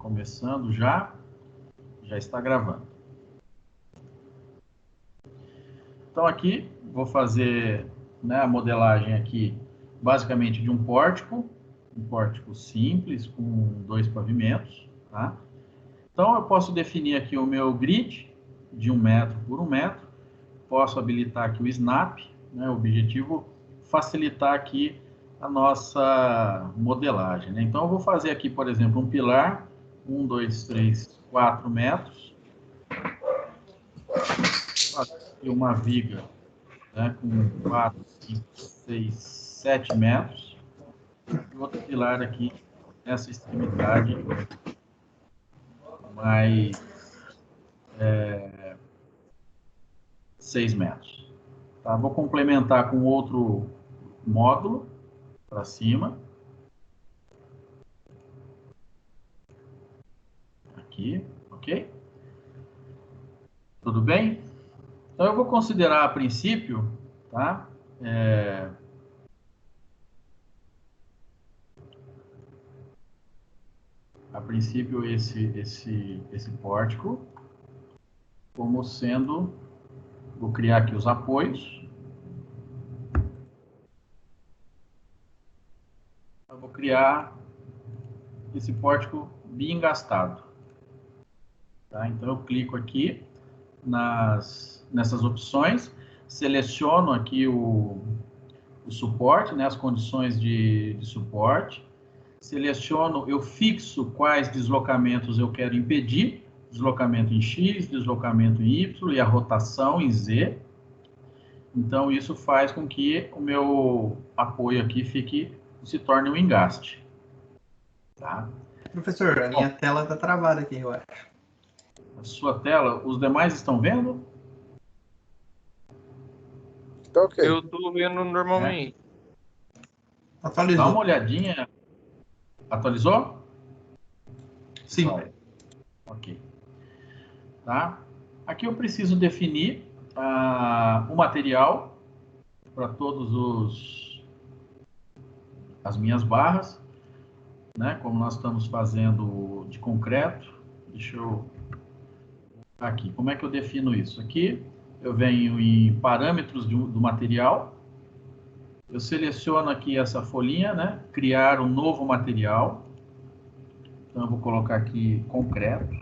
Começando já está gravando. Então aqui, vou fazer, né, a modelagem aqui, basicamente de um pórtico simples, com 2 pavimentos, tá? Então eu posso definir aqui o meu grid, de 1 metro por 1 metro, posso habilitar aqui o snap, né, o objetivo facilitar aqui a nossa modelagem, né? Então eu vou fazer aqui, por exemplo, um pilar, 1, 2, 3, 4 metros, e uma viga, né, com 4, 5, 6, 7 metros, e outro pilar aqui nessa extremidade mais 6 metros. Tá? Vou complementar com outro módulo para cima. Aqui, ok? Tudo bem? Então eu vou considerar a princípio, tá? A princípio esse pórtico como sendo, vou criar aqui os apoios. Eu vou criar esse pórtico biengastado. Tá? Então eu clico aqui nessas opções, seleciono aqui o suporte, né, as condições de suporte, seleciono, eu fixo quais deslocamentos eu quero impedir, deslocamento em X, deslocamento em Y e a rotação em Z. Então isso faz com que o meu apoio aqui se torne um engaste. Tá? Professor, a minha tela está travada aqui, eu acho. A sua tela, os demais estão vendo? Tá ok. Eu tô vendo normalmente. Atualizou. Dá uma olhadinha. Atualizou? Sim. Ok. Tá? Aqui eu preciso definir o material para todos as minhas barras, né? Como nós estamos fazendo de concreto, deixa eu aqui. Como é que eu defino isso? Aqui eu venho em parâmetros do material, eu seleciono aqui essa folhinha, né? Criar um novo material. Então eu vou colocar aqui concreto.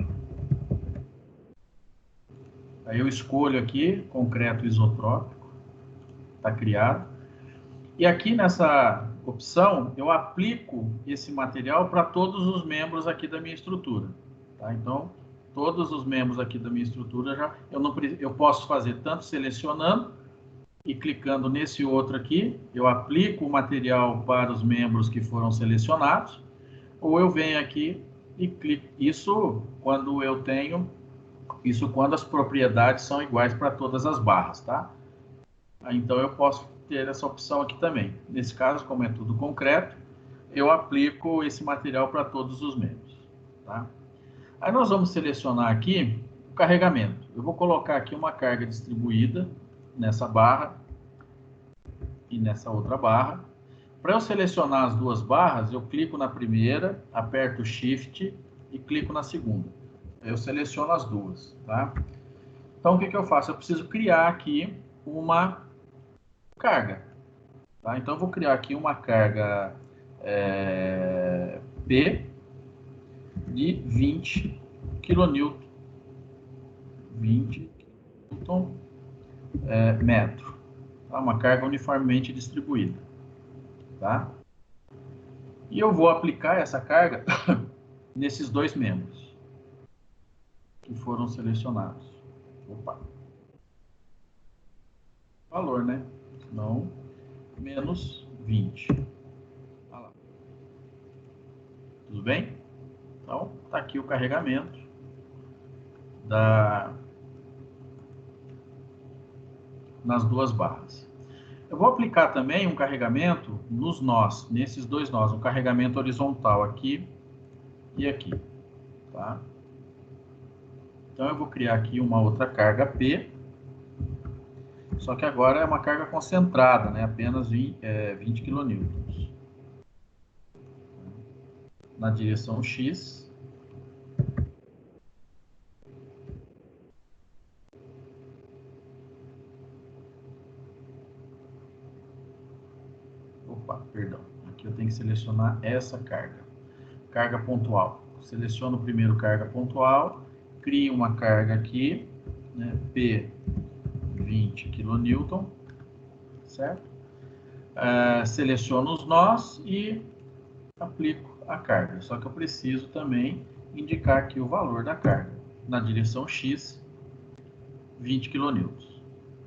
Aí eu escolho aqui concreto isotrópico, está criado. E aqui nessa opção eu aplico esse material para todos os membros aqui da minha estrutura. Tá? Então todos os membros aqui da minha estrutura eu posso fazer tanto selecionando e clicando nesse outro aqui, eu aplico o material para os membros que foram selecionados, ou eu venho aqui e clico. Isso quando as propriedades são iguais para todas as barras, tá? Então eu posso ter essa opção aqui também. Nesse caso, como é tudo concreto, eu aplico esse material para todos os membros, tá? Aí nós vamos selecionar aqui o carregamento. Eu vou colocar aqui uma carga distribuída nessa barra e nessa outra barra. Para eu selecionar as duas barras, eu clico na primeira, aperto Shift e clico na segunda. Eu seleciono as duas, tá? Então, o que eu faço? Eu preciso criar aqui uma carga, tá? Então, eu vou criar aqui uma carga P de 20 kN, 20 metro, tá? Uma carga uniformemente distribuída, tá? E eu vou aplicar essa carga nesses dois membros que foram selecionados. Opa. Valor, né? Não, menos 20. Olha lá. Tudo bem? Então, tá aqui o carregamento nas duas barras. Eu vou aplicar também um carregamento nos nós, nesses dois nós, um carregamento horizontal aqui e aqui, tá? Então, eu vou criar aqui uma outra carga P, só que agora é uma carga concentrada, né? Apenas 20 kN. Na direção X, selecionar essa carga. Carga pontual. Seleciono o primeiro carga pontual, crio uma carga aqui, né, P 20 kN, certo? Seleciono os nós e aplico a carga. Só que eu preciso também indicar aqui o valor da carga. Na direção X, 20 kN.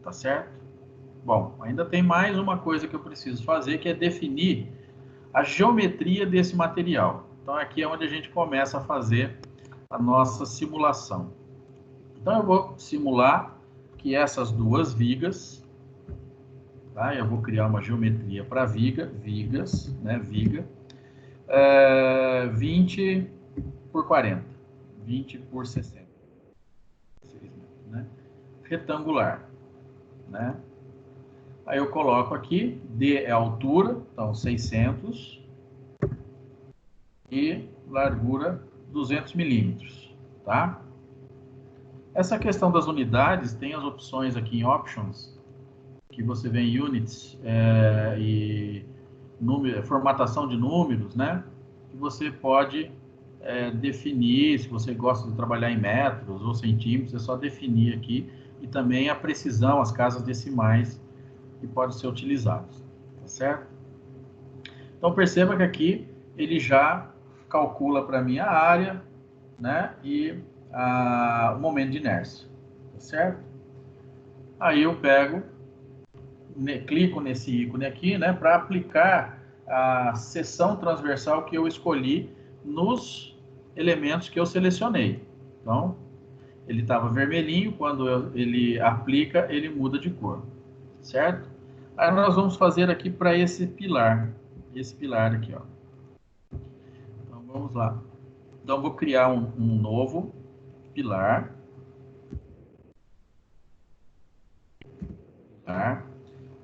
Tá certo? Bom, ainda tem mais uma coisa que eu preciso fazer, que é definir a geometria desse material. Então, aqui é onde a gente começa a fazer a nossa simulação. Então, eu vou simular que essas duas vigas, tá? Eu vou criar uma geometria para vigas, né? Viga, 20 por 40, 20 por 60, né? Retangular, né? Aí eu coloco aqui, D é a altura, então 600, e largura 200 milímetros, tá? Essa questão das unidades, tem as opções aqui em Options, que você vê em Units e formatação de números, né? Que você pode definir, se você gosta de trabalhar em metros ou centímetros, é só definir aqui, e também a precisão, as casas decimais que podem ser utilizados, tá certo? Então perceba que aqui ele já calcula para mim a área, né, e o momento de inércia, tá certo? Aí eu pego, clico nesse ícone aqui, né, para aplicar a seção transversal que eu escolhi nos elementos que eu selecionei. Então, ele estava vermelhinho, quando ele aplica, ele muda de cor, certo? Aí nós vamos fazer aqui para esse pilar aqui, ó. Então, vamos lá. Então, vou criar um novo pilar.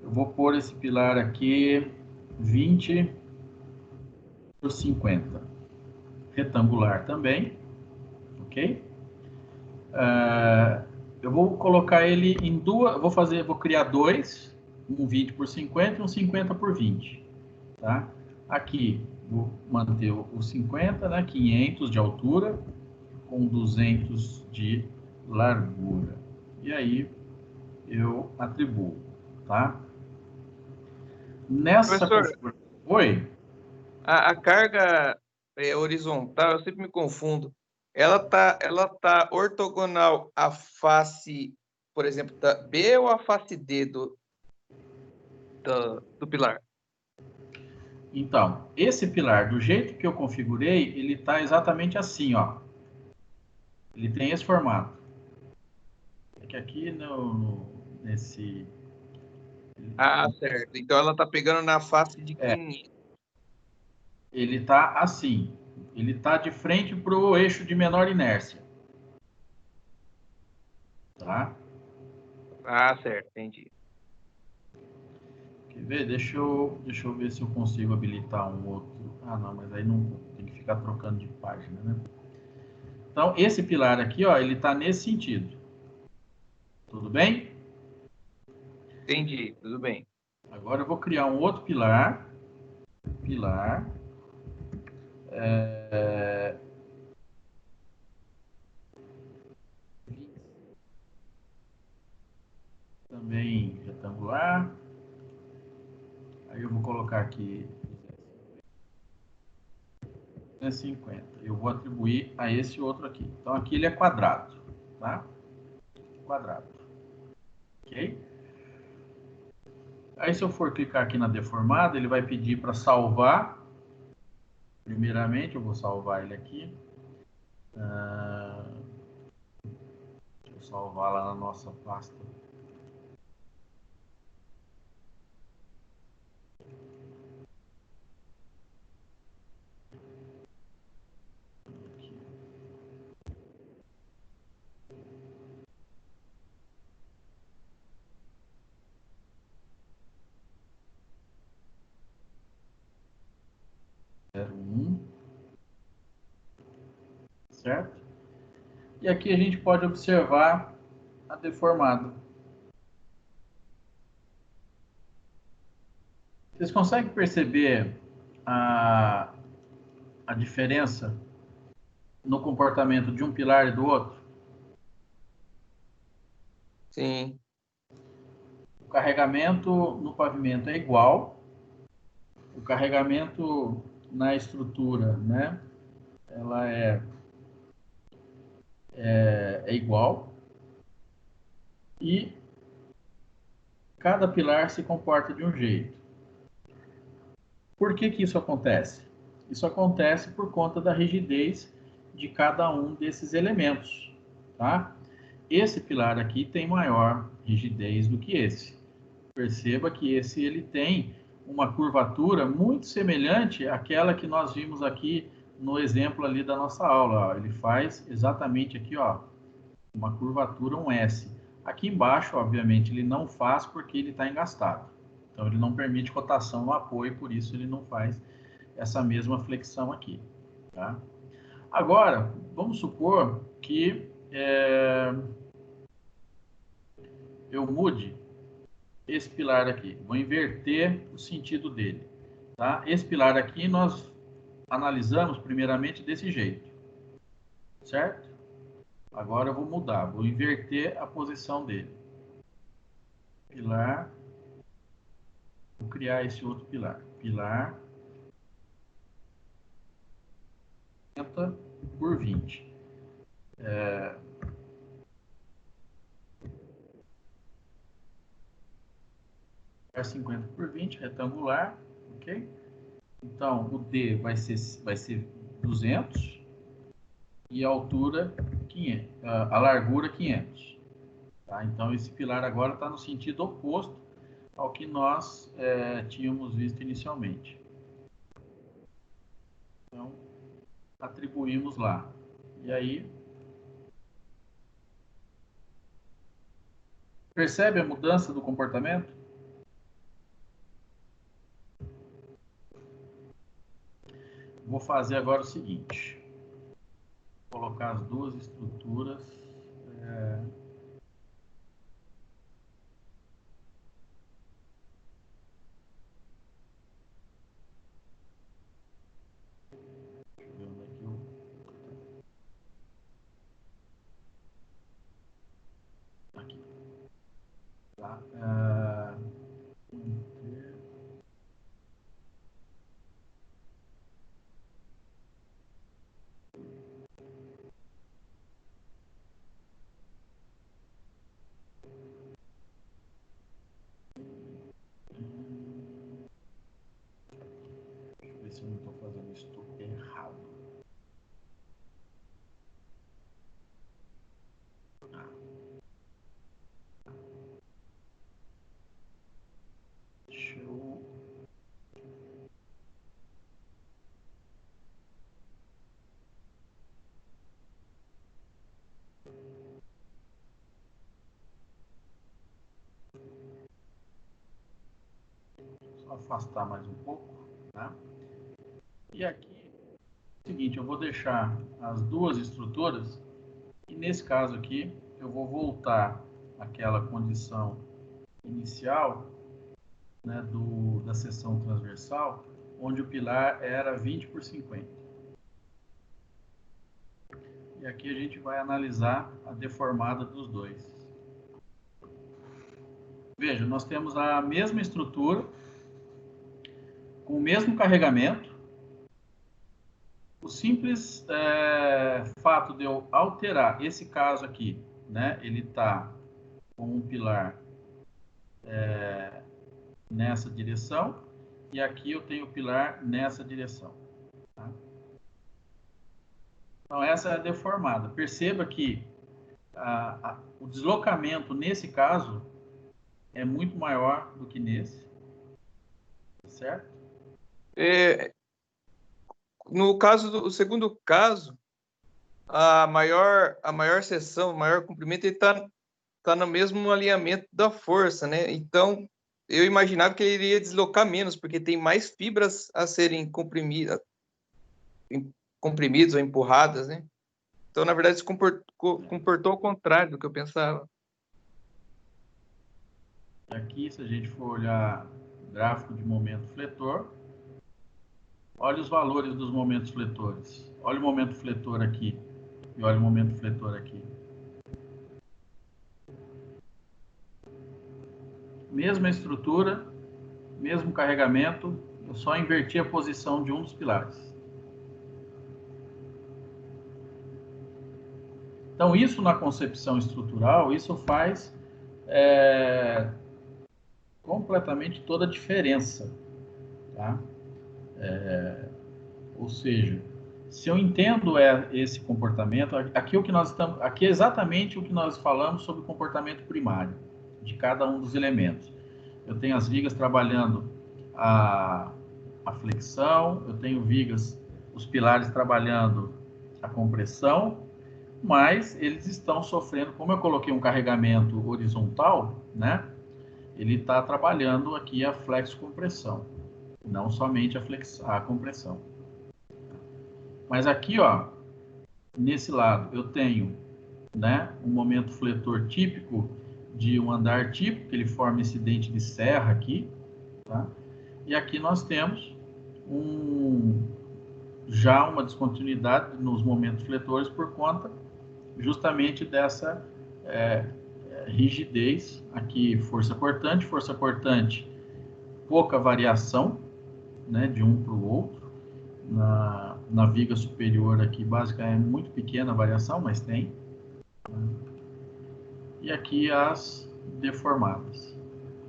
Eu vou pôr esse pilar aqui 20 por 50. Retangular também, ok? Eu vou colocar ele em duas, vou criar dois, um 20 por 50 e um 50 por 20, tá? Aqui, vou manter o 50, né? 500 de altura, com 200 de largura. E aí, eu atribuo, tá? Nessa... Professor, Oi? a carga horizontal, eu sempre me confundo. Ela tá ortogonal à face, por exemplo, da B ou à face D do pilar? Então, esse pilar, do jeito que eu configurei, ele está exatamente assim, ó. Ele tem esse formato. É que aqui nesse... Ah, certo. Então ela tá pegando na face de 500. Ele está assim. Ele está de frente para o eixo de menor inércia. Tá? Ah, certo, entendi. Quer ver? Deixa eu ver se eu consigo habilitar um outro. Ah, não, mas aí não tem que ficar trocando de página, né? Então, esse pilar aqui, ó, ele está nesse sentido. Tudo bem? Entendi, tudo bem. Agora eu vou criar um outro pilar. Também retangular. Aí eu vou colocar aqui 250. Eu vou atribuir a esse outro aqui. Então aqui ele é quadrado, tá? Quadrado. Ok? Aí se eu for clicar aqui na deformada, ele vai pedir para salvar. Primeiramente eu vou salvar ele aqui. Deixa eu salvar lá na nossa pasta. Certo? E aqui a gente pode observar a deformada. Vocês conseguem perceber a diferença no comportamento de um pilar e do outro? Sim. O carregamento no pavimento é igual, o carregamento na estrutura, né? Ela é igual, e cada pilar se comporta de um jeito. Por que que isso acontece? Isso acontece por conta da rigidez de cada um desses elementos, tá? Esse pilar aqui tem maior rigidez do que esse. Perceba que esse ele tem uma curvatura muito semelhante àquela que nós vimos aqui no exemplo ali da nossa aula. Ó. Ele faz exatamente aqui, ó, uma curvatura, um S. Aqui embaixo, obviamente, ele não faz porque ele está engastado. Então, ele não permite rotação no apoio, por isso ele não faz essa mesma flexão aqui. Tá? Agora, vamos supor que eu mude esse pilar aqui. Vou inverter o sentido dele. Tá? Esse pilar aqui nós analisamos primeiramente desse jeito. Certo? Agora eu vou mudar, vou inverter a posição dele. Pilar. Vou criar esse outro pilar. Pilar 50 por 20. 50 por 20, retangular, ok? Então, o D vai ser 200 e a altura 500, a largura 500. Tá? Então, esse pilar agora está no sentido oposto ao que nós tínhamos visto inicialmente. Então, atribuímos lá. E aí, percebe a mudança do comportamento? Vou fazer agora o seguinte. Vou colocar as duas estruturas. Deixa eu ver onde é que eu... Aqui. Tá? Deixa eu ver se eu não estou fazendo isso errado. Deixa eu... Só afastar mais um pouco, tá? E aqui, é o seguinte, eu vou deixar as duas estruturas e nesse caso aqui eu vou voltar àquela condição inicial, né, da seção transversal, onde o pilar era 20 por 50. E aqui a gente vai analisar a deformada dos dois. Veja, nós temos a mesma estrutura, com o mesmo carregamento. O simples fato de eu alterar esse caso aqui, né, ele está com um pilar nessa direção e aqui eu tenho o pilar nessa direção. Tá? Então, essa é a deformada. Perceba que o deslocamento nesse caso é muito maior do que nesse, certo? No caso do segundo caso, a maior seção, o maior comprimento, ele tá no mesmo alinhamento da força, né? Então, eu imaginava que ele iria deslocar menos, porque tem mais fibras a serem comprimidas ou empurradas, né? Então, na verdade, se comportou ao contrário do que eu pensava. Aqui, se a gente for olhar gráfico de momento fletor, Olha os valores dos momentos fletores. Olha o momento fletor aqui. E olha o momento fletor aqui. Mesma estrutura, mesmo carregamento, eu só inverti a posição de um dos pilares. Então, isso na concepção estrutural, isso faz completamente toda a diferença. Tá? Ou seja, se eu entendo esse comportamento, aqui é exatamente o que nós falamos sobre o comportamento primário de cada um dos elementos. Eu tenho as vigas trabalhando a flexão, eu tenho vigas, os pilares trabalhando a compressão, mas eles estão sofrendo, como eu coloquei um carregamento horizontal, né? Ele está trabalhando aqui a flexo-compressão, não somente a compressão. Mas aqui, ó, nesse lado, eu tenho, né, um momento fletor típico de um andar típico, que ele forma esse dente de serra aqui, tá? E aqui nós temos já uma descontinuidade nos momentos fletores por conta justamente dessa rigidez aqui, força cortante, pouca variação, né, de um para o outro. Na viga superior aqui, básica, é muito pequena a variação, mas tem. E aqui as deformadas,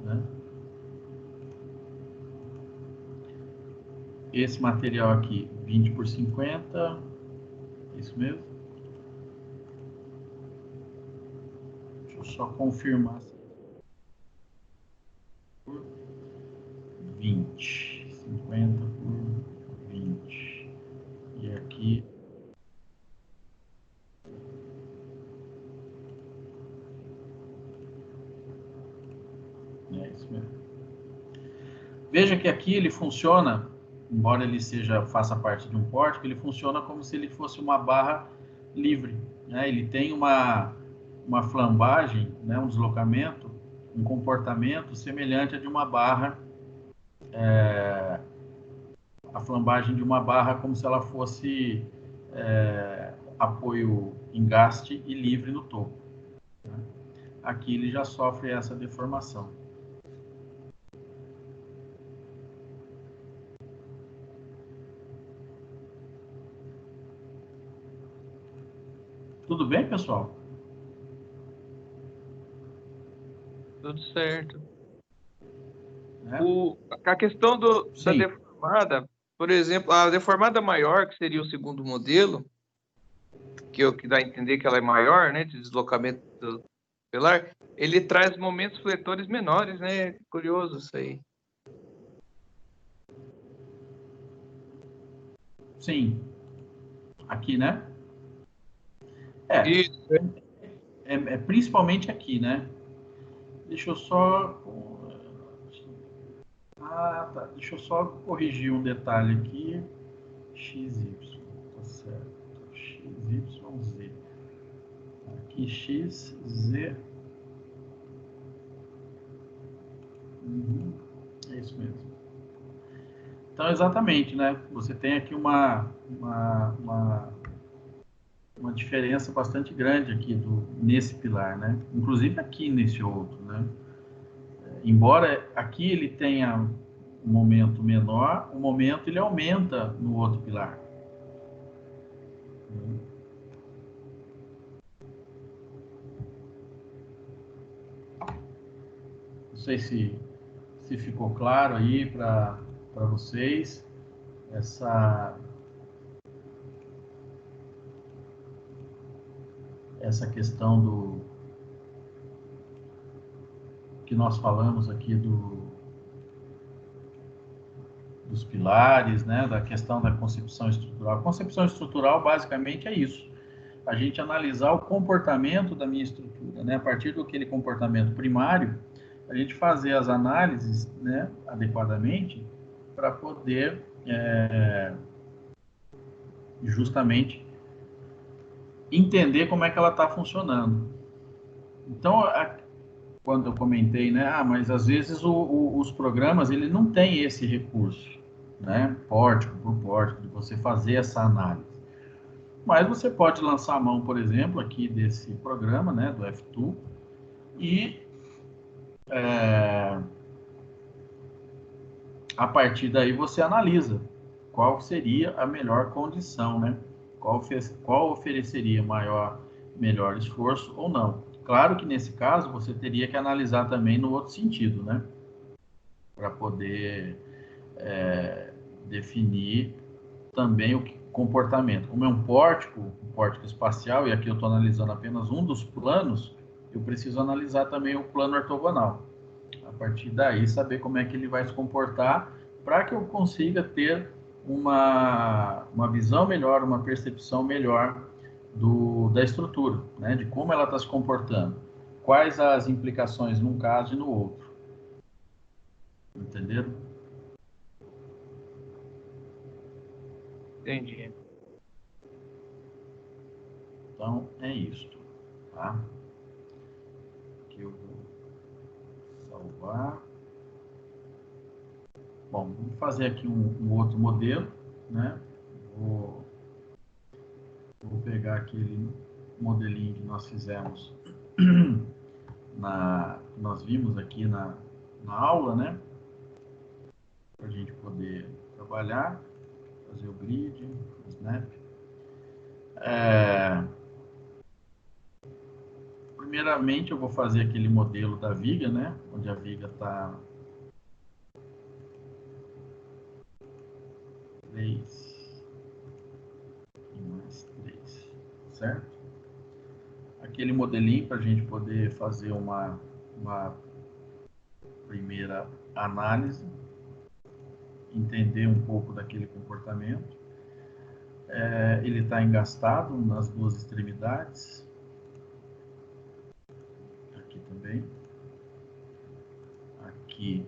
né? Esse material aqui, 20 por 50, isso mesmo. Deixa eu só confirmar. 20, 50 por 20. E aqui... É isso mesmo. Veja que aqui ele funciona, embora ele faça parte de um pórtico, ele funciona como se ele fosse uma barra livre, né? Ele tem uma flambagem, né? Um deslocamento, um comportamento semelhante a de uma barra, a flambagem de uma barra, como se ela fosse apoio engaste e livre no topo. Né? Aqui ele já sofre essa deformação. Tudo bem, pessoal? Tudo certo. A questão da deformada, por exemplo, a deformada maior, que seria o segundo modelo, que dá a entender que ela é maior, né, de deslocamento do pilar, ele traz momentos fletores menores, né? Curioso isso aí. Sim. Aqui, né? Isso. Principalmente aqui, né? Deixa eu só... tá. Deixa eu só corrigir um detalhe aqui. XY, tá certo. XYZ. Aqui, XZ. É isso mesmo. Então, exatamente, né? Você tem aqui uma diferença bastante grande aqui nesse pilar, né? Inclusive aqui nesse outro, né? Embora aqui ele tenha um momento menor, o momento ele aumenta no outro pilar. Não sei se ficou claro aí para vocês essa questão do que nós falamos aqui dos pilares, né, da questão da concepção estrutural. A concepção estrutural basicamente é isso: a gente analisar o comportamento da minha estrutura, né, a partir daquele comportamento primário, a gente fazer as análises, né, adequadamente para poder justamente entender como é que ela está funcionando. Então, quando eu comentei, né, mas às vezes os programas ele não tem esse recurso, né, pórtico por pórtico, de você fazer essa análise. Mas você pode lançar a mão, por exemplo, aqui desse programa, né, do F2, e a partir daí você analisa qual seria a melhor condição, né? Qual ofereceria melhor esforço ou não. Claro que nesse caso você teria que analisar também no outro sentido, né? Para poder definir também o comportamento. Como é um pórtico espacial, e aqui eu estou analisando apenas um dos planos, eu preciso analisar também o plano ortogonal. A partir daí, saber como é que ele vai se comportar para que eu consiga ter uma visão melhor, uma percepção melhor da estrutura, né? De como ela está se comportando. Quais as implicações num caso e no outro. Entenderam? Entendi. Então, é isto, tá? Aqui eu vou salvar. Bom, vamos fazer aqui um outro modelo, né? Vou pegar aquele modelinho que nós fizemos, que nós vimos aqui na aula, né? Para a gente poder trabalhar, fazer o grid, o snap. Primeiramente, eu vou fazer aquele modelo da viga, né? Onde a viga está 3 e mais 3, certo? Aquele modelinho para a gente poder fazer uma primeira análise, entender um pouco daquele comportamento. Ele está engastado nas duas extremidades. Aqui também. Aqui.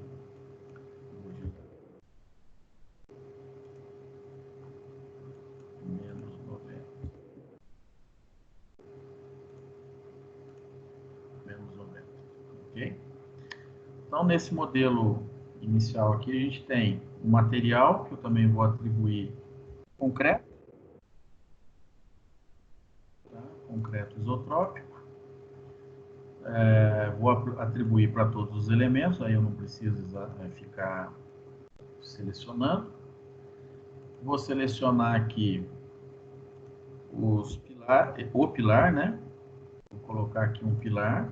Menos 90. Menos 90. Ok? Então, nesse modelo inicial aqui, a gente tem o material, que eu também vou atribuir concreto. Tá? Concreto isotrópico. Vou atribuir para todos os elementos, aí eu não preciso ficar selecionando. Vou selecionar aqui o pilar, né? Vou colocar aqui um pilar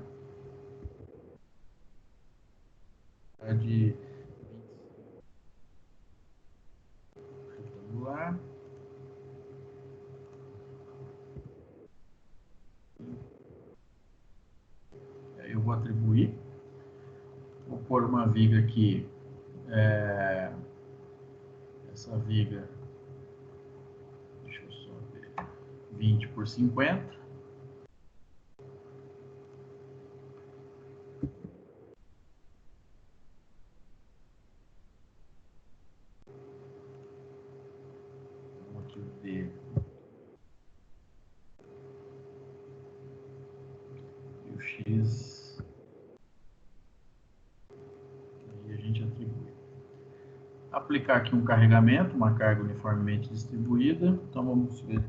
de 25 retangular. Eu vou atribuir. Vou pôr uma viga aqui. Essa viga, deixa eu só ver, 20 por 50. Então, aqui o D. E o X. E a gente atribui. Aplicar aqui um carregamento, uma carga uniformemente distribuída. Então, vamos ver.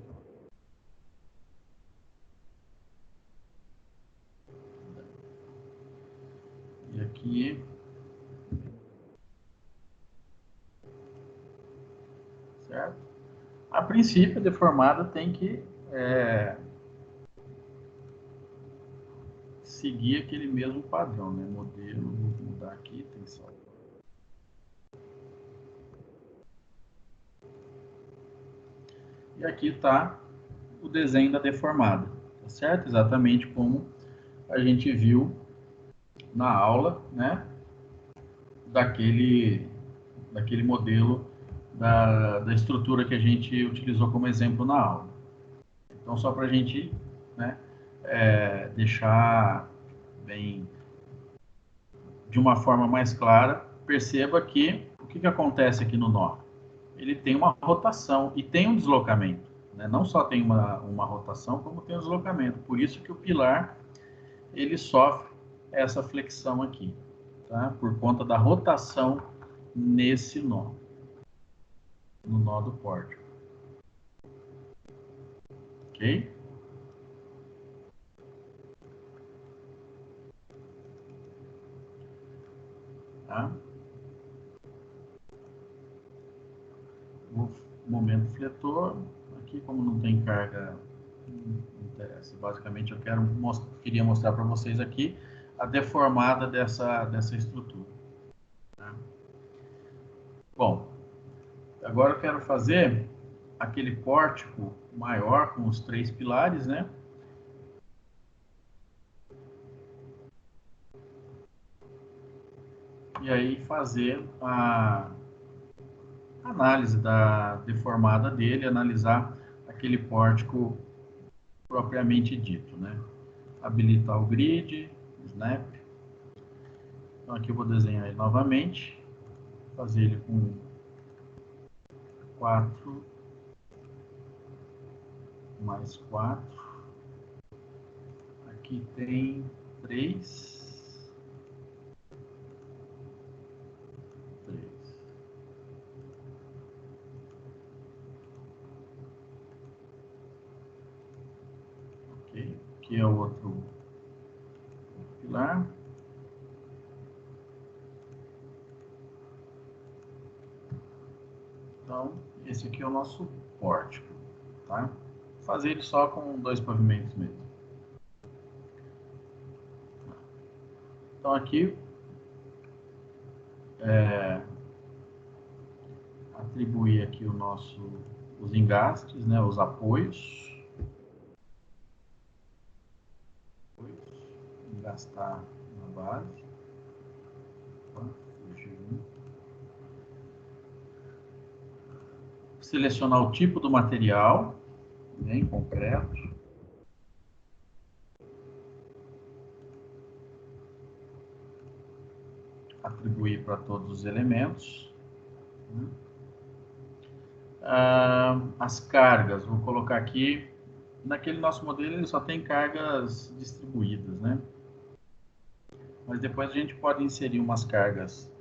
E aqui, certo? A princípio, a deformada tem que seguir aquele mesmo padrão, né? Modelo, vou mudar aqui, tem que salvar. E aqui está o desenho da deformada, tá certo? Exatamente como a gente viu na aula, né? Daquele modelo da estrutura que a gente utilizou como exemplo na aula. Então, só para a gente, né, deixar bem de uma forma mais clara, perceba que o que acontece aqui no nó? Ele tem uma rotação e tem um deslocamento, né? Não só tem uma rotação, como tem um deslocamento. Por isso que o pilar ele sofre essa flexão aqui, tá? Por conta da rotação nesse nó. no nó do pórtico. Ok? Tá? O momento fletor, aqui como não tem carga, não interessa. Basicamente eu queria mostrar para vocês aqui a deformada dessa estrutura. Tá? Bom, agora eu quero fazer aquele pórtico maior com os 3 pilares, né? E aí fazer a análise da deformada dele, analisar aquele pórtico propriamente dito, né? Habilitar o grid, snap. Então aqui eu vou desenhar ele novamente, fazer ele com 4 mais 4. Aqui tem 3. Aqui é o outro pilar. Então, esse aqui é o nosso pórtico, tá? Vou fazer ele só com 2 pavimentos mesmo. Então, aqui, atribuir aqui os engastes, né, os apoios. Engastar na base. Selecionar o tipo do material, né, em concreto. Atribuir para todos os elementos. As cargas, vou colocar aqui. Naquele nosso modelo ele só tem cargas distribuídas, né? Mas depois a gente pode inserir umas cargas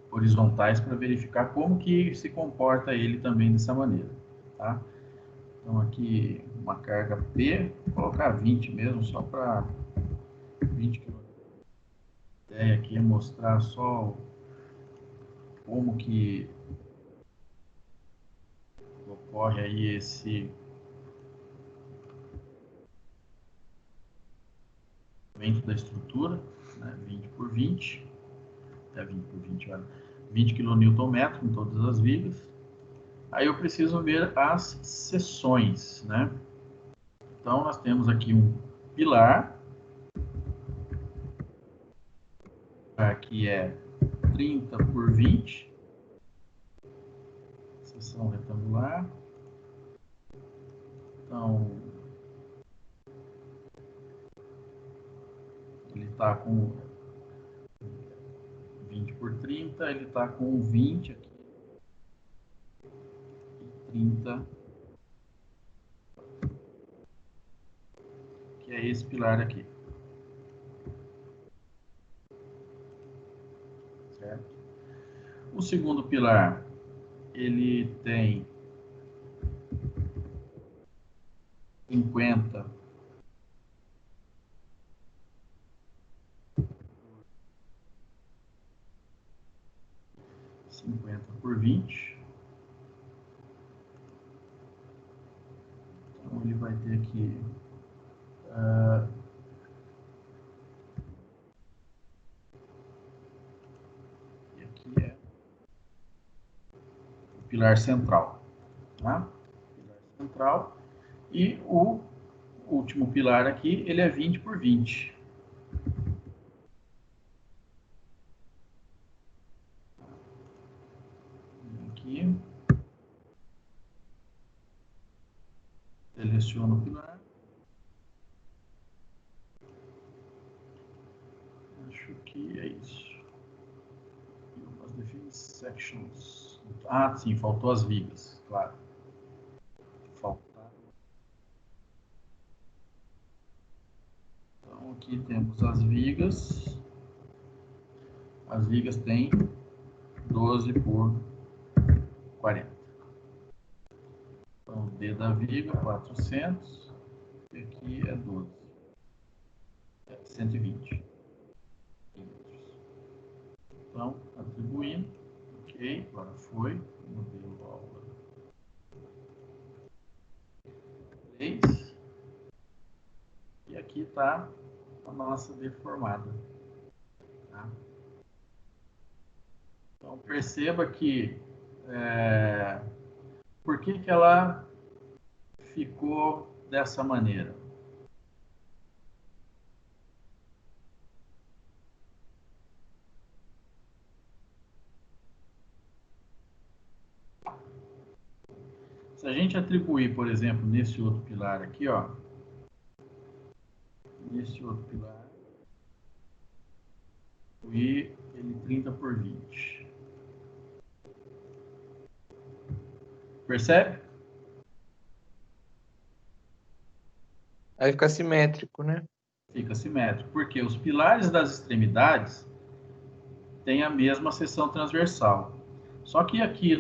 horizontais para verificar como que se comporta ele também dessa maneira, tá? Então aqui uma carga P, vou colocar 20 mesmo, só para 20 kg. A ideia aqui é mostrar só como que ocorre aí esse aumento da estrutura, né? 20 por 20, é 20 por 20, olha, 20 kN em todas as vigas. Aí eu preciso ver as seções, né? Então nós temos aqui um pilar, que é 30 por 20, seção retangular. Então, ele está com 20 por 30, ele está com 20 aqui, e 30, que é esse pilar aqui. Certo? O segundo pilar, ele tem 50 por 20. Então ele vai ter que e aqui é o pilar central, tá? Pilar central. E o último pilar aqui, ele é 20 por 20. Aqui. Seleciono o pilar. Acho que é isso. As define sections. Ah, sim, faltou as vigas, claro. Então aqui temos as vigas. as vigas têm 12 por 40. Então, o D da viga, 400, e aqui é 12. 120. Então, atribuindo, ok, agora foi, modelo aula 3, e aqui está a nossa deformada. Tá? Então, perceba que, por que ela ficou dessa maneira? Se a gente atribuir, por exemplo, nesse outro pilar aqui, ó, nesse outro pilar, e ele 30 por 20. Percebe? Aí fica simétrico, né? Fica simétrico, porque os pilares das extremidades têm a mesma seção transversal. Só que aqui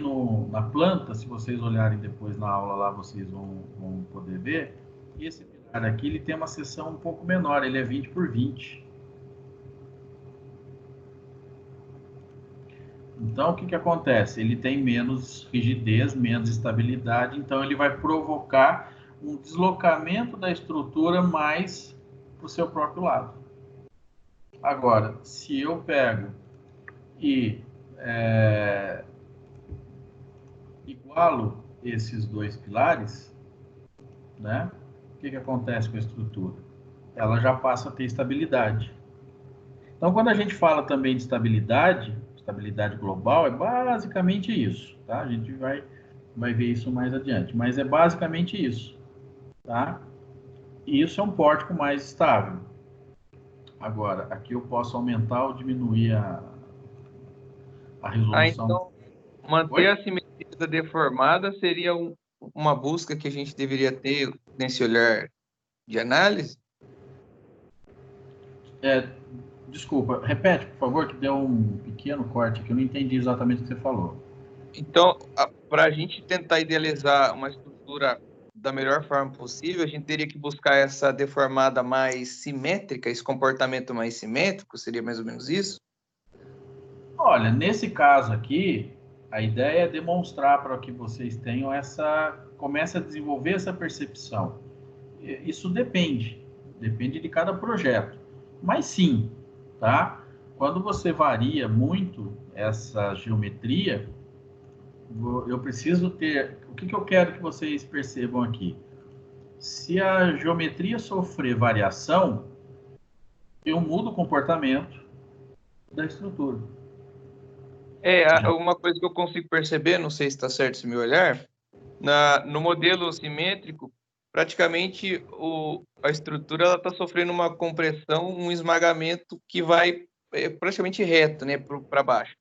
na planta, se vocês olharem depois na aula lá, vocês vão poder ver, esse pilar aqui ele tem uma seção um pouco menor, ele é 20 por 20. Então, o que, que acontece? Ele tem menos rigidez, menos estabilidade, então ele vai provocar um deslocamento da estrutura mais para o seu próprio lado. Agora, se eu pego e igualo esses dois pilares, né? O que, que acontece com a estrutura? Ela já passa a ter estabilidade. Então, quando a gente fala também de estabilidade global, é basicamente isso, tá? A gente vai ver isso mais adiante, mas é basicamente isso, tá? E isso é um pórtico mais estável. Agora, aqui eu posso aumentar ou diminuir a resolução. Então, manter a simetria da deformada seria uma busca que a gente deveria ter nesse olhar de análise? Desculpa, repete, por favor, que deu um pequeno corte aqui, eu não entendi exatamente o que você falou. Então, para a gente tentar idealizar uma estrutura da melhor forma possível, a gente teria que buscar essa deformada mais simétrica, esse comportamento mais simétrico, seria mais ou menos isso? Olha, nesse caso aqui, a ideia é demonstrar para que vocês tenham comece a desenvolver essa percepção. Isso depende de cada projeto. Mas sim, tá? Quando você varia muito essa geometria, eu preciso ter... O que eu quero que vocês percebam aqui? Se a geometria sofrer variação, eu mudo o comportamento da estrutura. Uma coisa que eu consigo perceber, não sei se está certo esse meu olhar, no modelo simétrico, praticamente a estrutura está sofrendo uma compressão, um esmagamento que vai praticamente reto, né, para baixo.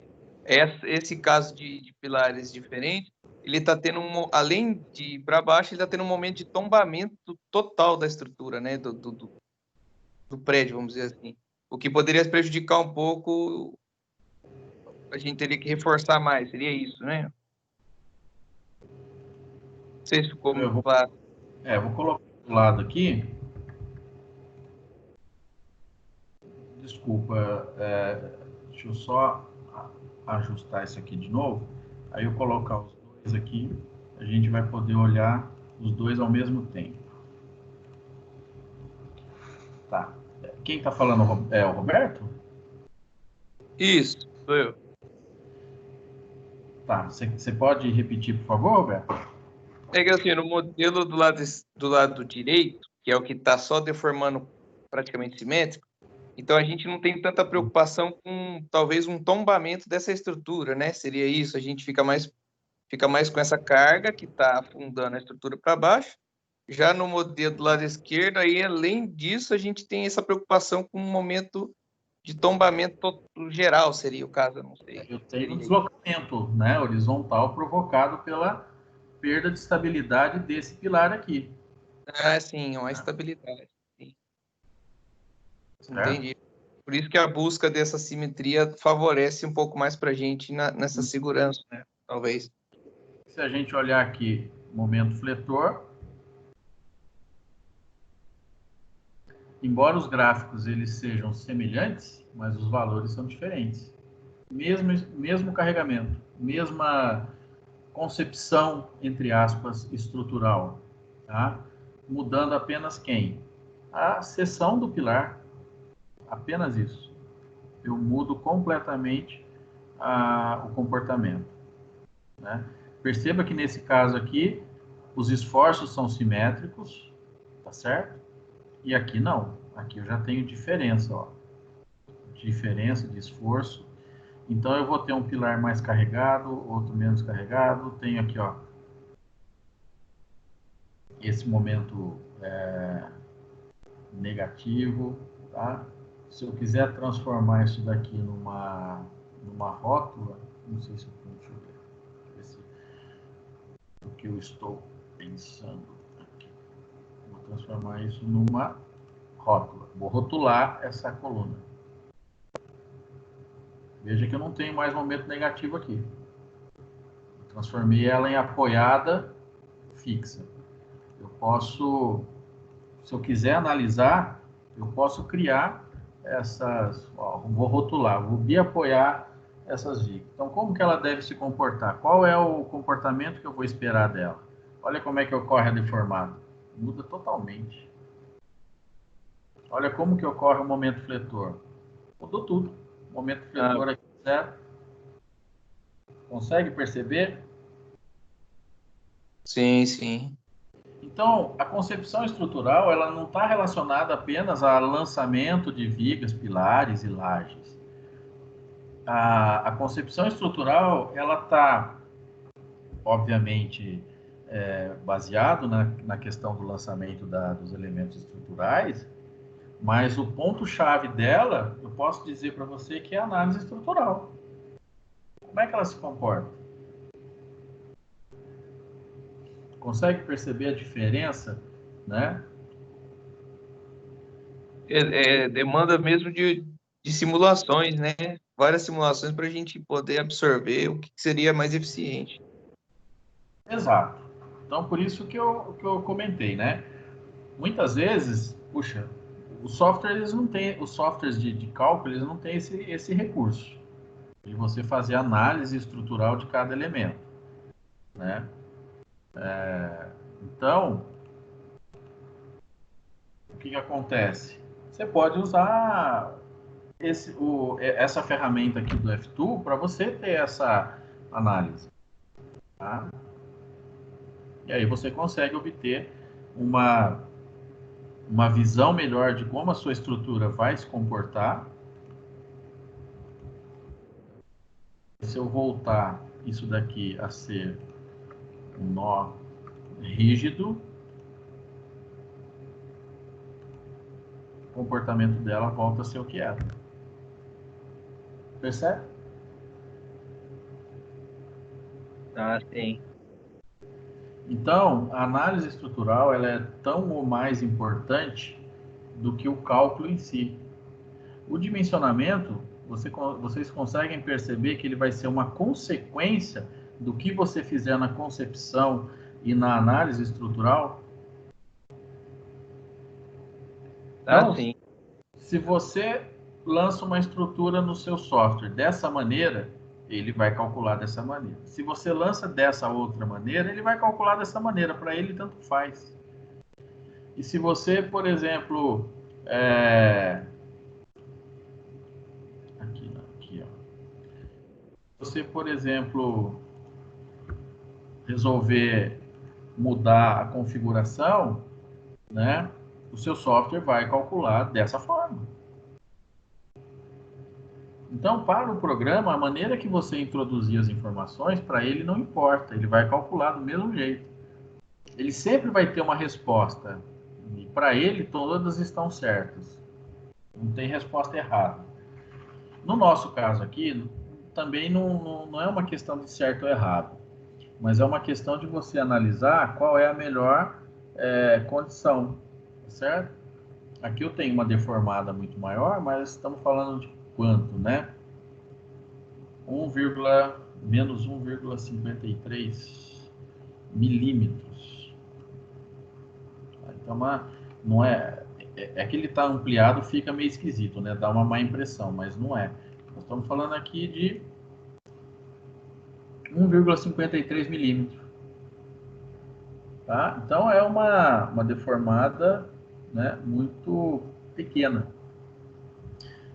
Esse caso de pilares diferentes, ele está tendo, além de ir para baixo, ele está tendo um momento de tombamento total da estrutura, né, do prédio, vamos dizer assim. O que poderia prejudicar um pouco, a gente teria que reforçar mais, seria isso, né? Não sei se ficou muito claro. Vou colocar do lado aqui. Desculpa, deixa eu só ajustar isso aqui de novo. Aí eu colocar os dois aqui, a gente vai poder olhar os dois ao mesmo tempo. Tá. Quem está falando é o Roberto? Isso, sou eu. Tá. Você pode repetir, por favor, Roberto? É que assim, no modelo do lado direito, que é o que está só deformando praticamente simétrico, então a gente não tem tanta preocupação com talvez um tombamento dessa estrutura, né? Seria isso, a gente fica mais com essa carga que está afundando a estrutura para baixo. Já no modelo do lado esquerdo, aí além disso, a gente tem essa preocupação com um momento de tombamento geral, seria o caso, eu não sei. Eu tenho um deslocamento, né, horizontal provocado pela perda de estabilidade desse pilar aqui. Sim, uma estabilidade. Sim. Certo? Entendi. Por isso que a busca dessa simetria favorece um pouco mais para a gente nessa segurança, né? Talvez. Se a gente olhar aqui, momento fletor, embora os gráficos eles sejam semelhantes, mas os valores são diferentes. Mesmo carregamento, mesma concepção, entre aspas, estrutural, tá? Mudando apenas quem? A seção do pilar, apenas isso. Eu mudo completamente o comportamento, né? Perceba que nesse caso aqui, os esforços são simétricos, tá certo? E aqui não. Aqui eu já tenho diferença, ó. Diferença de esforço. Então eu vou ter um pilar mais carregado, outro menos carregado. Tenho aqui, ó, esse momento negativo, tá? Se eu quiser transformar isso daqui numa rótula, não sei se eu deixa eu ver se o que eu estou pensando aqui. Vou transformar isso numa rótula. Vou rotular essa coluna. Veja que eu não tenho mais momento negativo aqui. Transformei ela em apoiada fixa. Eu posso, se eu quiser analisar, eu posso criar essas, ó, vou rotular, vou biapoiar essas vigas. Então, como que ela deve se comportar? Qual é o comportamento que eu vou esperar dela? Olha como é que ocorre a deformada. Muda totalmente. Olha como que ocorre o momento fletor. Mudou tudo. Momento fletor aqui, certo? Consegue perceber? Sim, sim. Então, a concepção estrutural, ela não está relacionada apenas ao lançamento de vigas, pilares e lajes. A concepção estrutural, ela está, obviamente, baseado na questão do lançamento dos elementos estruturais, mas o ponto-chave dela, eu posso dizer para você que é a análise estrutural. Como é que ela se comporta? Consegue perceber a diferença, né? Demanda mesmo de simulações, né? Várias simulações para a gente poder absorver o que seria mais eficiente. Exato. Então, por isso que eu comentei, né? Muitas vezes, puxa, os softwares não têm, os softwares de cálculo, eles não têm esse recurso de você fazer análise estrutural de cada elemento, né? Então, o que acontece? Você pode usar essa ferramenta aqui do F2 para você ter essa análise, tá? E aí você consegue obter uma visão melhor de como a sua estrutura vai se comportar. Se eu voltar isso daqui a ser um nó rígido, o comportamento dela volta a ser o que era. Percebe? Ah, sim. Então, a análise estrutural ela é tão ou mais importante do que o cálculo em si. O dimensionamento, vocês conseguem perceber que ele vai ser uma consequência do que você fizer na concepção e na análise estrutural? Então, Sim. se você lança uma estrutura no seu software dessa maneira, ele vai calcular dessa maneira. Se você lança dessa outra maneira, ele vai calcular dessa maneira. Para ele, tanto faz. E se você, por exemplo, aqui, ó. Você, por exemplo, resolver mudar a configuração, né? O seu software vai calcular dessa forma. Então, para o programa, a maneira que você introduzir as informações, para ele não importa, ele vai calcular do mesmo jeito. Ele sempre vai ter uma resposta. E para ele, todas estão certas. Não tem resposta errada. No nosso caso aqui, também não é uma questão de certo ou errado, mas é uma questão de você analisar qual é a melhor condição, certo? Aqui eu tenho uma deformada muito maior, mas estamos falando de quanto, né? Menos 1,53 milímetros. Então, não é... É que ele está ampliado, fica meio esquisito, né? Dá uma má impressão, mas não é. Nós estamos falando aqui de 1,53 milímetros. Tá? Então, é uma deformada, né, muito pequena.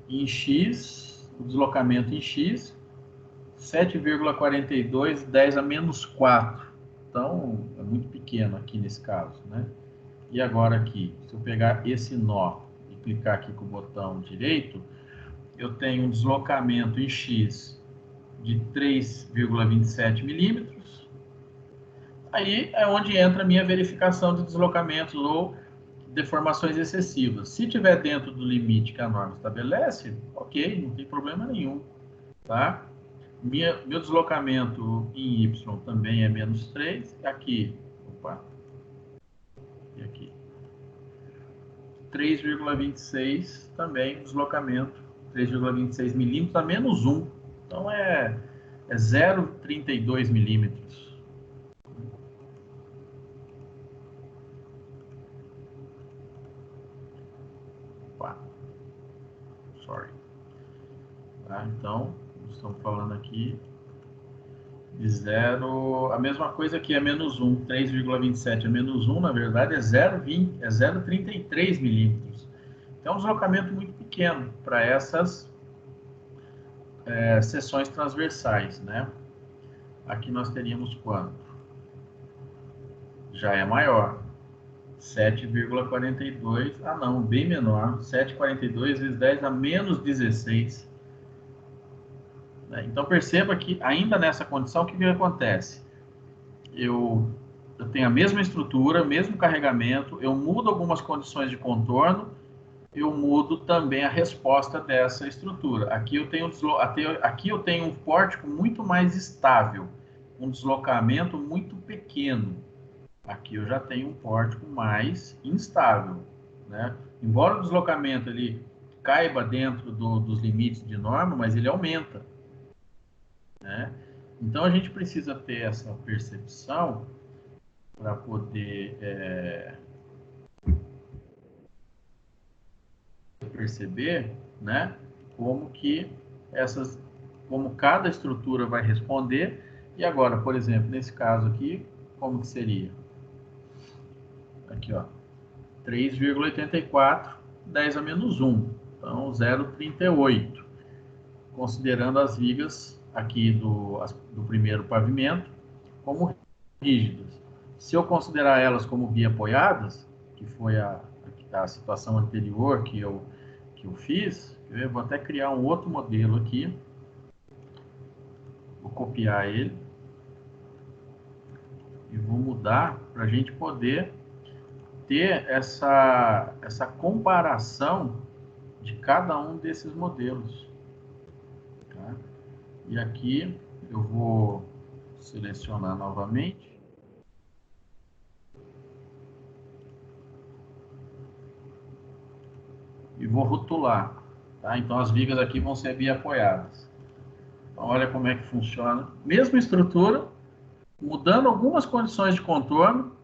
Em X, o deslocamento em X, 7,42, 10 a menos 4. Então, é muito pequeno aqui nesse caso, né? E agora aqui, se eu pegar esse nó e clicar aqui com o botão direito, eu tenho um deslocamento em X de 3,27 milímetros. Aí é onde entra a minha verificação de deslocamentos ou deformações excessivas. Se tiver dentro do limite que a norma estabelece, ok, não tem problema nenhum, tá? Meu deslocamento em Y também é menos 3. Aqui, opa, e aqui, 3,26 também deslocamento, 3,26 milímetros a menos 1. Então é 0,32 milímetros. Opa, sorry. Tá? Então, estamos falando aqui de 0, a mesma coisa que é menos 1, 3,27 é menos 1, na verdade é 0,33 milímetros. Então, é um deslocamento muito pequeno para essas seções transversais, né? Aqui nós teríamos quanto? Já é maior, 7,42, não, bem menor, 7,42 vezes 10 a menos 16. Então, perceba que ainda nessa condição, o que acontece? Eu tenho a mesma estrutura, mesmo carregamento, eu mudo algumas condições de contorno, eu mudo também a resposta dessa estrutura. Aqui eu tenho um pórtico muito mais estável, um deslocamento muito pequeno. Aqui eu já tenho um pórtico mais instável, né? Embora o deslocamento ele caiba dentro dos limites de norma, mas ele aumenta, né? Então a gente precisa ter essa percepção para poder perceber, né, como cada estrutura vai responder. E agora, por exemplo, nesse caso aqui, como que seria? Aqui, ó, 3,84, 10 a menos 1, então 0,38, considerando as vigas aqui do primeiro pavimento como rígidas. Se eu considerar elas como biapoiadas, que foi a situação anterior que eu fiz, eu vou até criar um outro modelo aqui, vou copiar ele e vou mudar para a gente poder ter essa comparação de cada um desses modelos. Tá? E aqui eu vou selecionar novamente. E vou rotular. Tá? Então as vigas aqui vão ser biapoiadas. Então olha como é que funciona. Mesma estrutura, mudando algumas condições de contorno,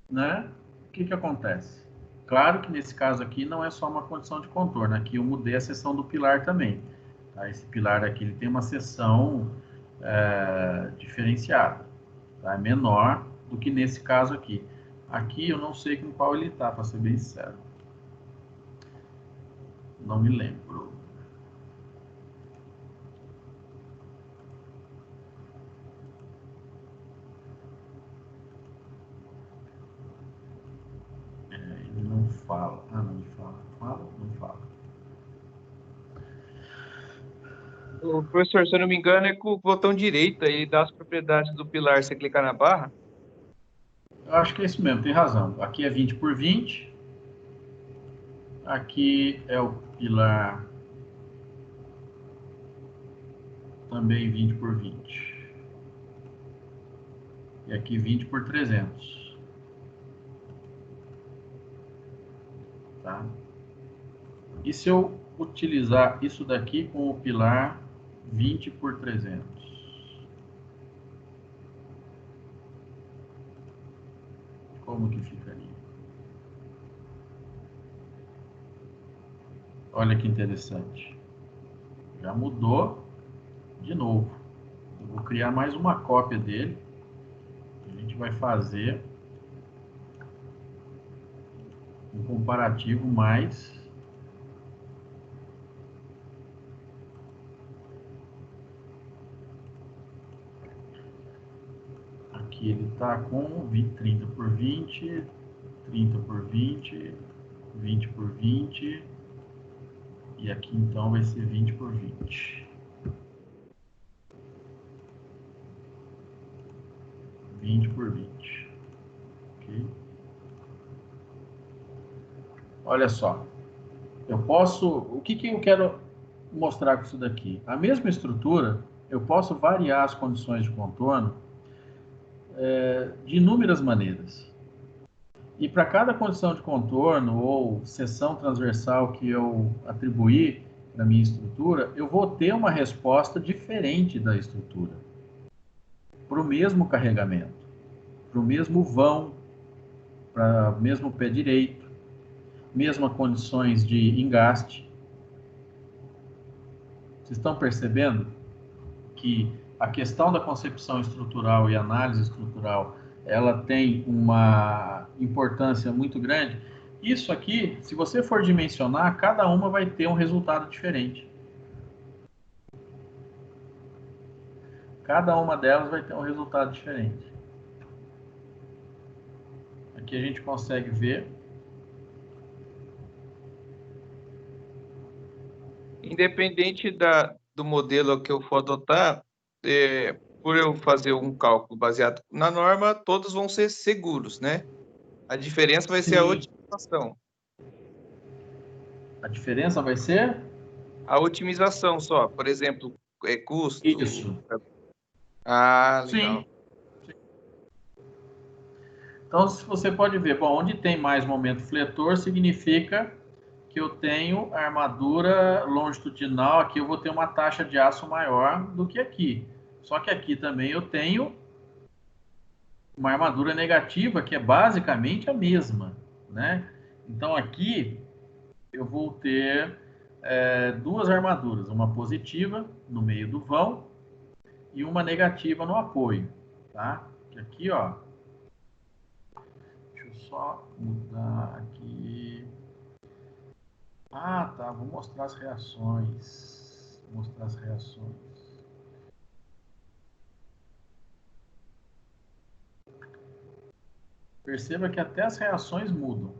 né? O que acontece? Claro que nesse caso aqui não é só uma condição de contorno. Aqui eu mudei a seção do pilar também. Tá? Esse pilar aqui ele tem uma seção diferenciada. Tá? É menor do que nesse caso aqui. Aqui eu não sei com qual ele está, para ser bem sincero. Não me lembro. Ele não fala. Não me fala. Fala? Não fala. O professor, se eu não me engano, é com o botão direito aí das propriedades do pilar, você clicar na barra. Eu acho que é isso mesmo, tem razão. Aqui é 20 por 20. Aqui é o pilar também 20 por 20. E aqui 20 por 300. Tá? E se eu utilizar isso daqui com o pilar 20 por 300? Como que ficaria? Olha que interessante. Já mudou de novo. Eu vou criar mais uma cópia dele. A gente vai fazer um comparativo mais... Aqui ele está com 30 por 20, 30 por 20, 20 por 20, e aqui então vai ser 20 por 20. 20 por 20. Ok? Olha só. Eu posso... O que eu quero mostrar com isso daqui? A mesma estrutura, eu posso variar as condições de contorno de inúmeras maneiras. E para cada condição de contorno ou seção transversal que eu atribuir na minha estrutura, eu vou ter uma resposta diferente da estrutura. Para o mesmo carregamento, para o mesmo vão, para o mesmo pé direito, mesmas condições de engaste. Vocês estão percebendo que a questão da concepção estrutural e análise estrutural, ela tem uma importância muito grande. Isso aqui, se você for dimensionar, cada uma vai ter um resultado diferente. Cada uma delas vai ter um resultado diferente. Aqui a gente consegue ver. Independente do modelo que eu for adotar, por eu fazer um cálculo baseado na norma, todos vão ser seguros, né? A diferença vai ser a otimização. A diferença vai ser? A otimização só, por exemplo, custo. Isso. Ah, legal. Sim. Então, se você pode ver, bom, onde tem mais momento fletor, significa que eu tenho a armadura longitudinal, aqui eu vou ter uma taxa de aço maior do que aqui. Só que aqui também eu tenho uma armadura negativa, que é basicamente a mesma, né? Então, aqui eu vou ter duas armaduras, uma positiva no meio do vão e uma negativa no apoio, tá? Aqui, ó, deixa eu só mudar aqui. Ah, tá, vou mostrar as reações. Vou mostrar as reações. Perceba que até as reações mudam.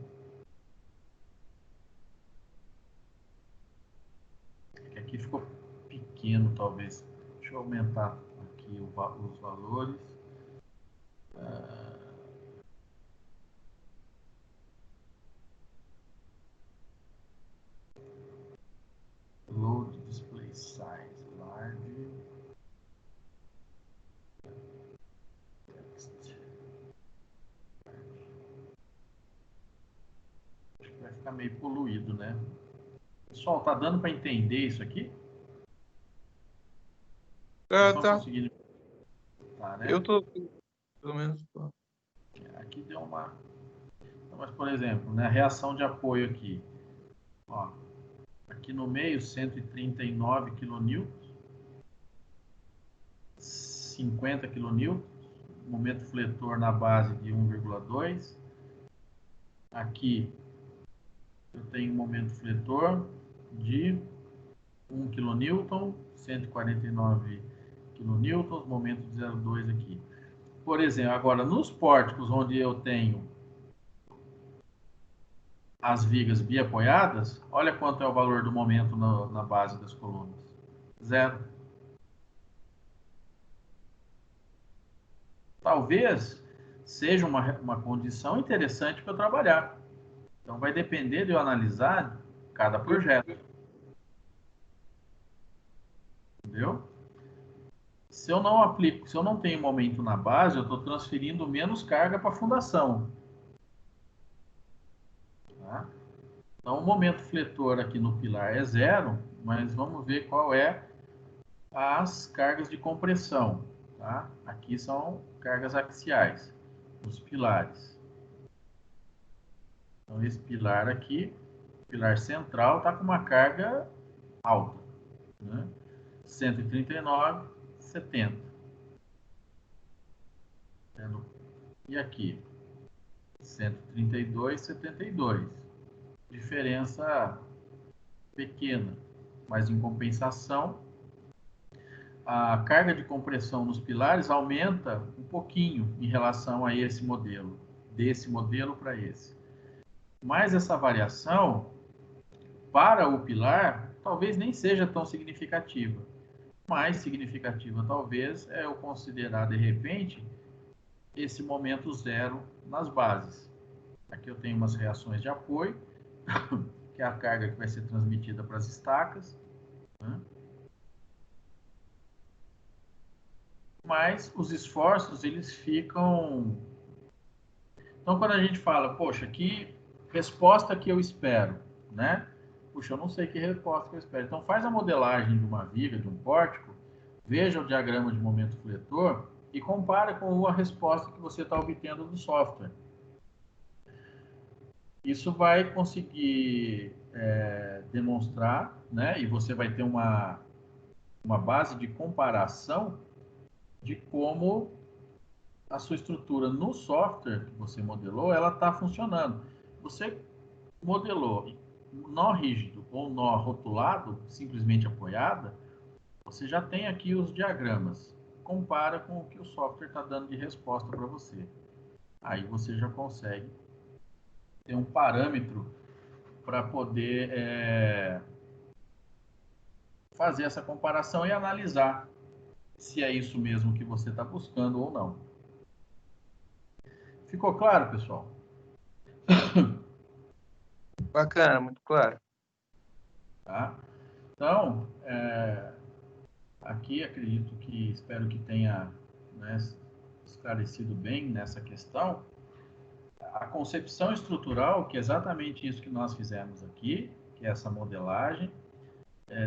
Aqui ficou pequeno, talvez. Deixa eu aumentar aqui os valores. Load display size large. Text. Acho que vai ficar meio poluído, né? Pessoal, tá dando para entender isso aqui? Tá. Conseguindo... tá, né? Eu tô, pelo menos. Aqui deu uma... Mas, por exemplo, né, a reação de apoio aqui. Ó, aqui no meio, 139 kN, 50 kN, momento fletor na base de 1,2. Aqui eu tenho um momento fletor de 1 kN, 149 kN, momento de 0,2 aqui. Por exemplo, agora nos pórticos onde eu tenho as vigas biapoiadas, olha quanto é o valor do momento na base das colunas. 0. Talvez seja uma condição interessante para eu trabalhar. Então, vai depender de eu analisar cada projeto. Entendeu? Se eu não aplico, se eu não tenho momento na base, eu estou transferindo menos carga para a fundação. Tá? Então, o momento fletor aqui no pilar é 0, mas vamos ver qual é as cargas de compressão. Tá? Aqui são cargas axiais, os pilares. Então, esse pilar aqui, pilar central, está com uma carga alta, né? 139, 70. E aqui, 132, 72. Diferença pequena, mas em compensação, a carga de compressão nos pilares aumenta um pouquinho em relação a esse modelo, desse modelo para esse. Mas essa variação, para o pilar, talvez nem seja tão significativa. Mais significativa, talvez, é eu considerar, de repente, esse momento zero nas bases. Aqui eu tenho umas reações de apoio, que é a carga que vai ser transmitida para as estacas, né? Mas os esforços, eles ficam... Então, quando a gente fala, poxa, que resposta que eu espero, né? Puxa, eu não sei que resposta que eu espero. Então, faz a modelagem de uma viga, de um pórtico, veja o diagrama de momento fletor e compara com a resposta que você está obtendo do software. Isso vai conseguir demonstrar, né? E você vai ter uma base de comparação de como a sua estrutura no software que você modelou, ela está funcionando. Você modelou nó rígido ou nó rotulado, simplesmente apoiada, você já tem aqui os diagramas. Compara com o que o software está dando de resposta para você. Aí você já consegue ter um parâmetro para poder fazer essa comparação e analisar se é isso mesmo que você está buscando ou não. Ficou claro, pessoal? Bacana, muito claro. Tá? Então, aqui acredito que, espero que tenha, né, esclarecido bem nessa questão. A concepção estrutural, que é exatamente isso que nós fizemos aqui, que é essa modelagem,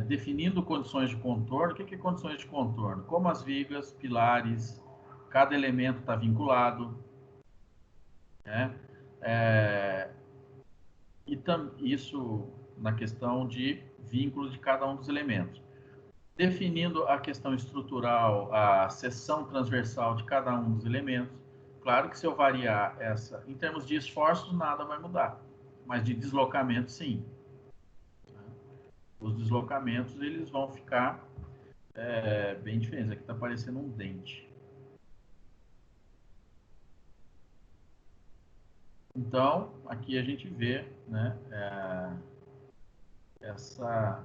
definindo condições de contorno. O que é condições de contorno? Como as vigas, pilares, cada elemento está vinculado, né? Isso na questão de vínculo de cada um dos elementos. Definindo a questão estrutural, a seção transversal de cada um dos elementos. Claro que se eu variar essa, em termos de esforços, nada vai mudar, mas de deslocamento, sim. Os deslocamentos, eles vão ficar bem diferentes. Aqui está parecendo um dente. Então, aqui a gente vê, né, essa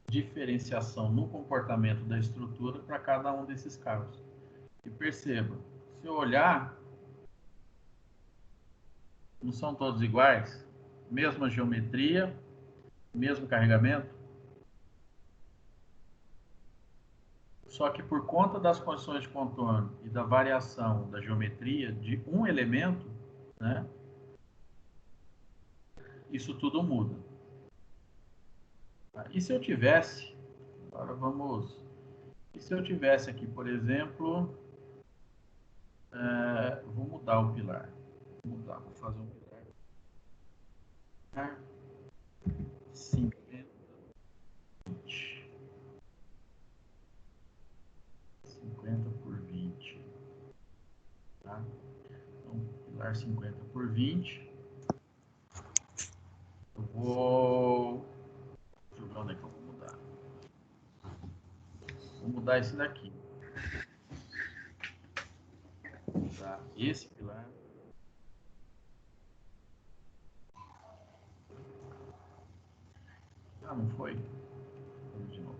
diferenciação no comportamento da estrutura para cada um desses casos. E perceba, se eu olhar, não são todos iguais? Mesma geometria, mesmo carregamento? Só que por conta das condições de contorno e da variação da geometria de um elemento, né, isso tudo muda. E se eu tivesse, agora vamos, e se eu tivesse aqui, por exemplo, vou mudar o pilar, vou fazer um pilar 50, 20. 50 por 20. Tá? Então, pilar 50 por 20. Eu vou... Deixa eu ver onde é que eu vou mudar. Vou mudar esse daqui. Vou mudar esse pilar. Ah, não foi? Vamos de novo.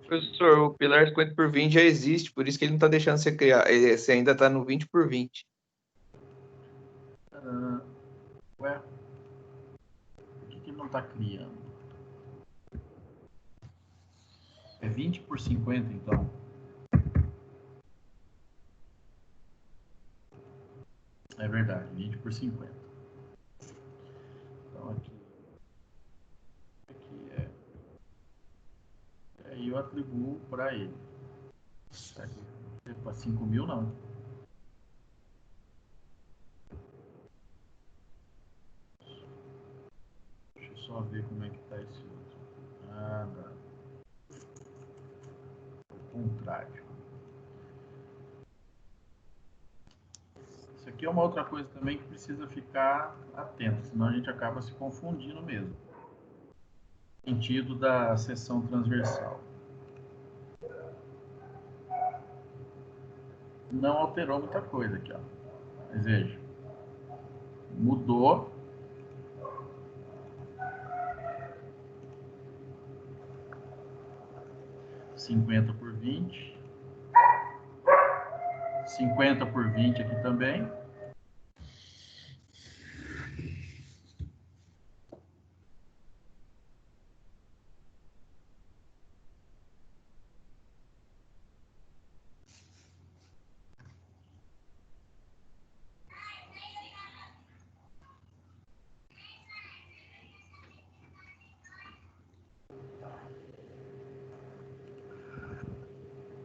Professor, o pilar 50 por 20 já existe, por isso que ele não está deixando você criar. Você ainda está no 20 por 20. Ué? Por que ele não está criando? 20 por 50, então. É verdade, 20 por 50. Então, aqui aí eu atribuo para ele. Para 5.000, não. Deixa eu só ver como é que está esse outro. Nada. Ao contrário. Isso aqui é uma outra coisa também que precisa ficar atento, senão a gente acaba se confundindo mesmo. Sentido da seção transversal. Não alterou muita coisa aqui, ó. Mas veja, mudou. (50 por 20). 50 por 20 aqui também.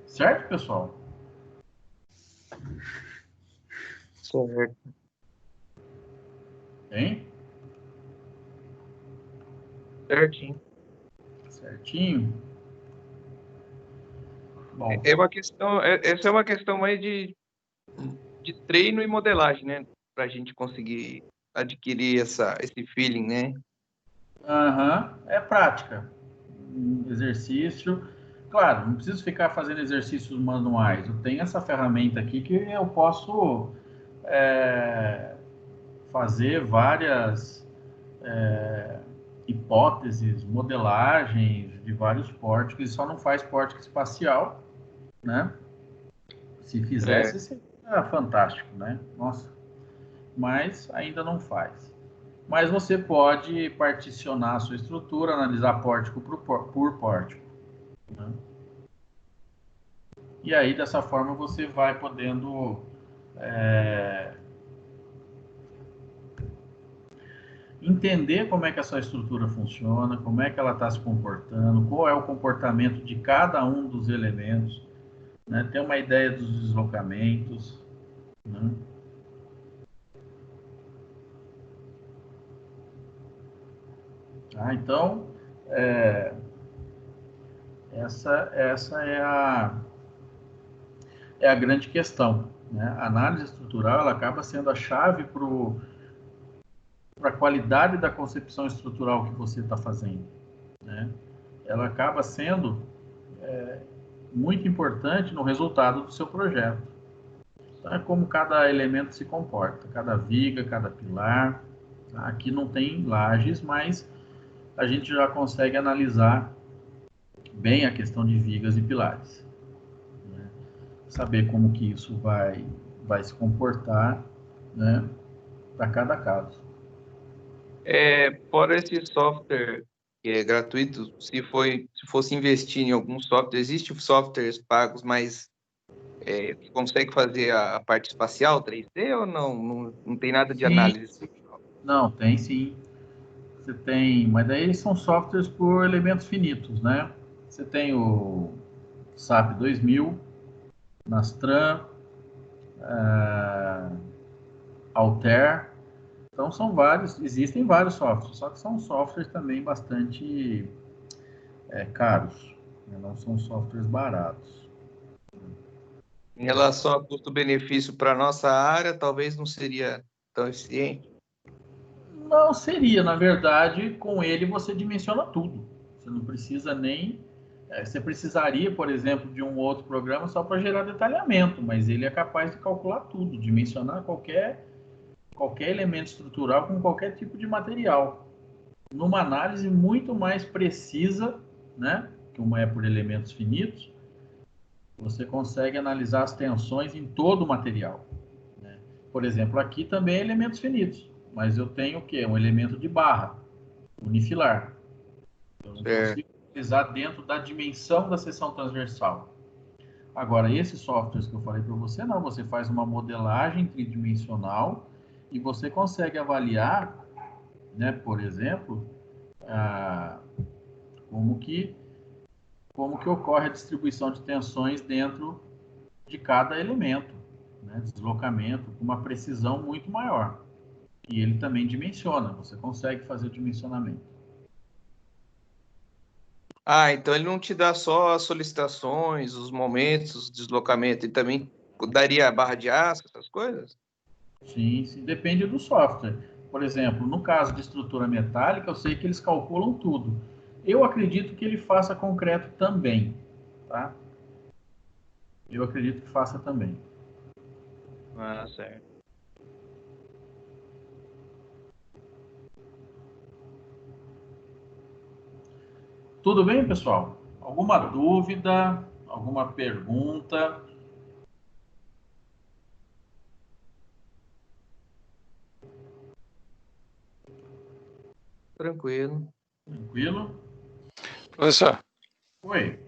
Certo, pessoal? Certo. Hein? Certinho. Certinho? Bom, É uma questão, essa é uma questão mais de treino e modelagem, né? Para a gente conseguir adquirir esse feeling, né? é prática. Exercício. Claro, não preciso ficar fazendo exercícios manuais. Eu tenho essa ferramenta aqui que eu posso fazer várias hipóteses, modelagens de vários pórticos, e só não faz pórtico espacial, né? Se fizesse, seria fantástico, né? Nossa. Mas ainda não faz. Mas você pode particionar a sua estrutura, analisar pórtico por pórtico, né? E aí, dessa forma, você vai podendo entender como é que essa estrutura funciona, como é que ela está se comportando, qual é o comportamento de cada um dos elementos, né? Ter uma ideia dos deslocamentos, né? Então, essa é a grande questão, né? A análise estrutural ela acaba sendo a chave para a qualidade da concepção estrutural que você está fazendo, né? Ela acaba sendo muito importante no resultado do seu projeto. Então, é como cada elemento se comporta, cada viga, cada pilar. Tá? Aqui não tem lajes, mas a gente já consegue analisar bem a questão de vigas e pilares, né? Saber como que isso vai se comportar, né, para cada caso. Fora esse software que é gratuito, se fosse investir em algum software, existem softwares pagos, mas que consegue fazer a parte espacial 3D ou não? Não tem nada de Sim, análise? não, tem sim. Você tem, mas daí são softwares por elementos finitos, né? Você tem o SAP 2000, Nastran, Altair. Então são vários, existem vários softwares, só que são softwares também bastante caros, né? Não são softwares baratos. Em relação a custo-benefício para a nossa área, talvez não seria tão eficiente. Não seria, na verdade, com ele você dimensiona tudo. Você não precisa nem... você precisaria, por exemplo, de um outro programa só para gerar detalhamento, mas ele é capaz de calcular tudo, dimensionar qualquer elemento estrutural com qualquer tipo de material. Numa análise muito mais precisa, né, que uma é por elementos finitos, você consegue analisar as tensões em todo o material, né? Por exemplo, aqui também é elementos finitos, mas eu tenho o quê? Um elemento de barra, unifilar. Eu não consigo utilizar dentro da dimensão da seção transversal. Agora, esses softwares que eu falei para você, não, você faz uma modelagem tridimensional e você consegue avaliar, né, por exemplo, como que ocorre a distribuição de tensões dentro de cada elemento, né, deslocamento com uma precisão muito maior. E ele também dimensiona, você consegue fazer o dimensionamento. Ah, então ele não te dá só as solicitações, os momentos, os deslocamentos, ele também daria a barra de aço, essas coisas? Sim, sim, depende do software. Por exemplo, no caso de estrutura metálica, eu sei que eles calculam tudo. Eu acredito que ele faça concreto também, tá? Eu acredito que faça também. Ah, certo. Tudo bem, pessoal? Alguma dúvida? Alguma pergunta? Tranquilo. Tranquilo? Professor, Oi.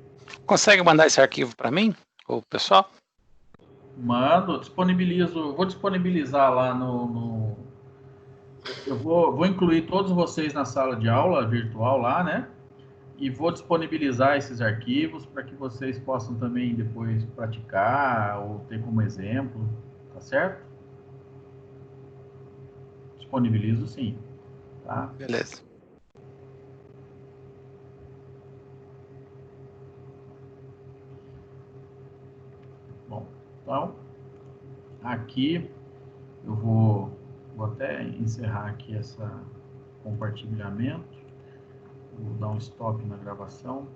consegue mandar esse arquivo para mim, o pessoal? Mando, disponibilizo, vou disponibilizar lá eu vou incluir todos vocês na sala de aula virtual lá, né? E vou disponibilizar esses arquivos para que vocês possam também depois praticar ou ter como exemplo, tá certo? Disponibilizo sim, tá? Beleza. Bom, então, aqui eu vou até encerrar aqui esse compartilhamento. Vou dar um stop na gravação.